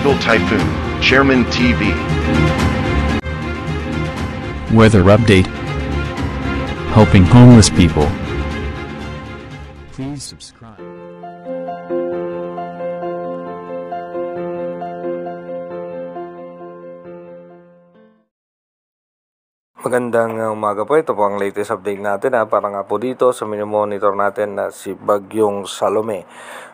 Global Typhoon, Chairman TV. Weather update. Helping homeless people. Please subscribe. Magandang umaga po. Ito po ang latest update natin para nga po dito sa monitor natin na si Bagyong Salome.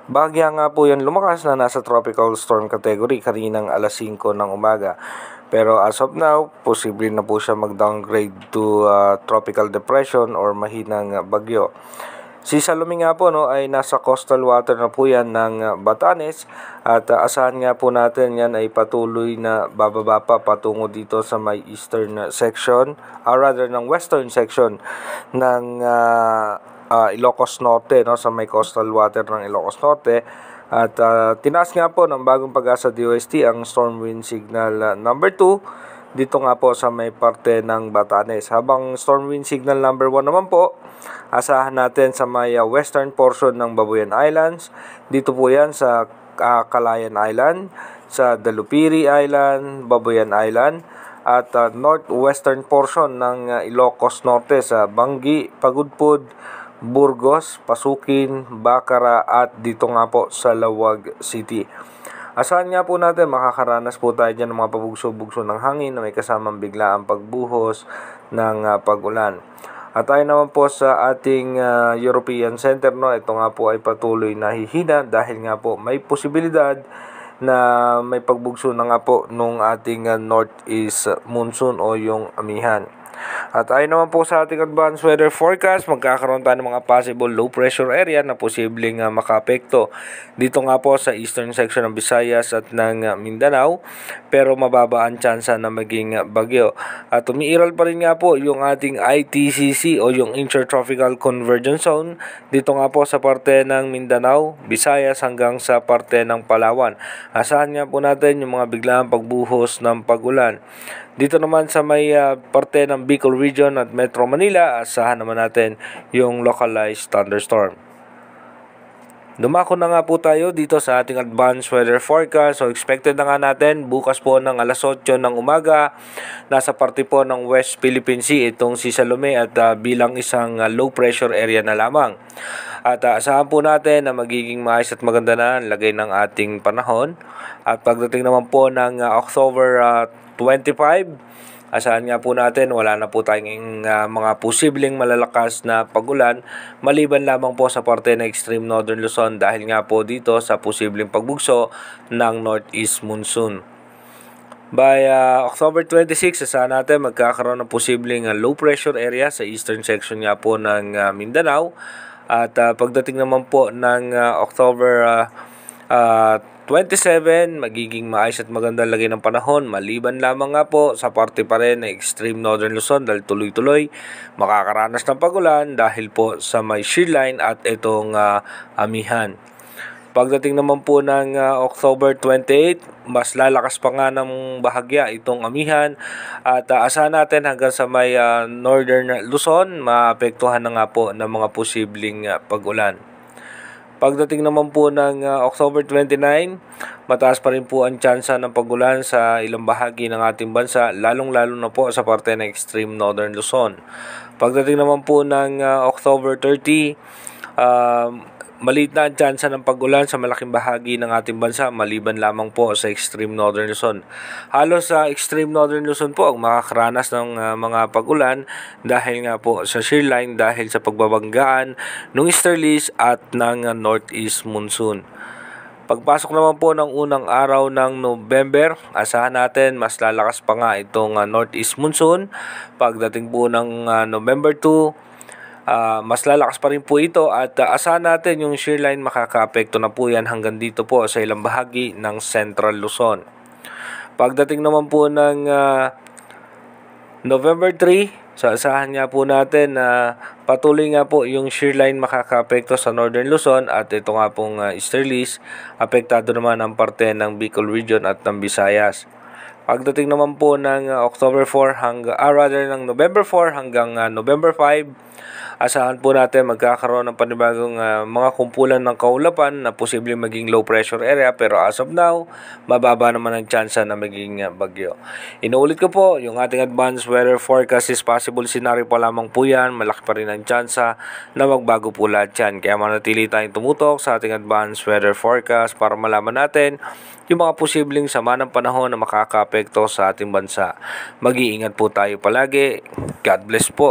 Bagya nga po yan lumakas na nasa tropical storm category kaninang alas 5 ng umaga. Pero as of now, posible na po siya mag-downgrade to tropical depression or mahinang bagyo. Si Salome nga po ay nasa coastal water na po yan ng Batanes at asahan nga po natin yan ay patuloy na bababa pa patungo dito sa may eastern section, rather ng western section ng Ilocos Norte, sa may coastal water ng Ilocos Norte. At tinaas nga po ng bagong pag-asa DOST ang storm wind signal number 2 dito nga po sa may parte ng Batanes. Habang storm wind signal number 1 naman po, asahan natin sa may western portion ng Babuyan Islands. Dito po yan sa Calayan Island, sa Dalupiri Island, Babuyan Island, at northwestern portion ng Ilocos Norte sa Bangi, Pagudpud, Burgos, Pasukin, Bacara at dito nga po sa Lawag City. Asahan nga po natin makakaranas po tayo dyan ng mga pabugso-bugso ng hangin na may kasamang biglaang pagbuhos ng pag-ulan. At tayo naman po sa ating European Center, ito nga po ay patuloy na hihina dahil nga po may posibilidad na may pagbugso na nga po nung ating northeast monsoon o yung amihan. At ayon naman po sa ating advanced weather forecast, magkakaroon tayo ng mga possible low pressure area na posibleng makaapekto dito nga po sa eastern section ng Visayas at ng Mindanao, pero mababa ang tsansa na maging bagyo. At umiiral pa rin nga po yung ating ITCC o yung Intertropical Convergence Zone dito nga po sa parte ng Mindanao, Visayas hanggang sa parte ng Palawan. Asahan nga po natin yung mga biglaang pagbuhos ng pag-ulan. Dito naman sa may parte ng Bicol Region at Metro Manila, asahan naman natin yung localized thunderstorm. Dumako na nga po tayo dito sa ating advanced weather forecast. So expected na nga natin bukas po ng alas 8 ng umaga. Nasa parte po ng West Philippine Sea itong si Salome at bilang isang low pressure area na lamang. At asahan po natin na magiging maayos at maganda na ang lagay ng ating panahon. At pagdating naman po ng October 25, asahan nga po natin wala na po tayong mga posibleng malalakas na pagulan maliban lamang po sa parte ng extreme northern Luzon dahil nga po dito sa posibleng pagbugso ng northeast monsoon. By October 26, asahan natin magkakaroon ng posibleng low pressure area sa eastern section nga po ng Mindanao. At pagdating naman po ng October 27, magiging maayos at magandang lagay ng panahon maliban lamang nga po sa parte pa rin ng extreme northern Luzon dahil tuloy-tuloy makakaranas ng pagulan dahil po sa may shear line at itong amihan. Pagdating naman po ng October 28, mas lalakas pa nga ng bahagya itong amihan at asahan natin hanggang sa may northern Luzon maapektuhan na nga po ng mga posibleng pagulan. Pagdating naman po ng October 29, mataas pa rin po ang tsansa ng pagulan sa ilang bahagi ng ating bansa, lalong-lalo na po sa parte ng extreme northern Luzon. Pagdating naman po ng October 30, maliit na ang tsansa ng pagulan sa malaking bahagi ng ating bansa maliban lamang po sa extreme northern Luzon. Halos sa extreme northern Luzon po ang makakaranas ng mga pagulan dahil nga po sa shear line dahil sa pagbabanggaan ng easterlies at ng northeast monsoon. Pagpasok naman po ng unang araw ng November, asahan natin mas lalakas pa nga itong northeast monsoon. Pagdating po ng November 2, mas lalakas pa rin po ito at asahan natin yung shear line makakaapekto na po yan hanggang dito po sa ilang bahagi ng Central Luzon. Pagdating naman po ng November 3, so asahan nga po natin na patuloy nga po yung shear line makakaapekto sa Northern Luzon at ito nga pong easterlies, apektado naman ang parte ng Bicol Region at ng Visayas. Pagdating naman po ng October 4 ng November 4 hanggang November 5, Asahan po natin magkakaroon ng panibagong mga kumpulan ng kaulapan na posibleng maging low pressure area, pero as of now, mababa naman ang tsansa na maging bagyo. Inuulit ko po, yung ating advanced weather forecast is possible scenario pa lamang po yan. Malaki pa rin ang tsansa na magbago po lahat yan. Kaya manatili tayong tumutok sa ating advanced weather forecast para malaman natin yung mga posibleng sama ng panahon na makakaapekto sa ating bansa. Mag-iingat po tayo palagi. God bless po.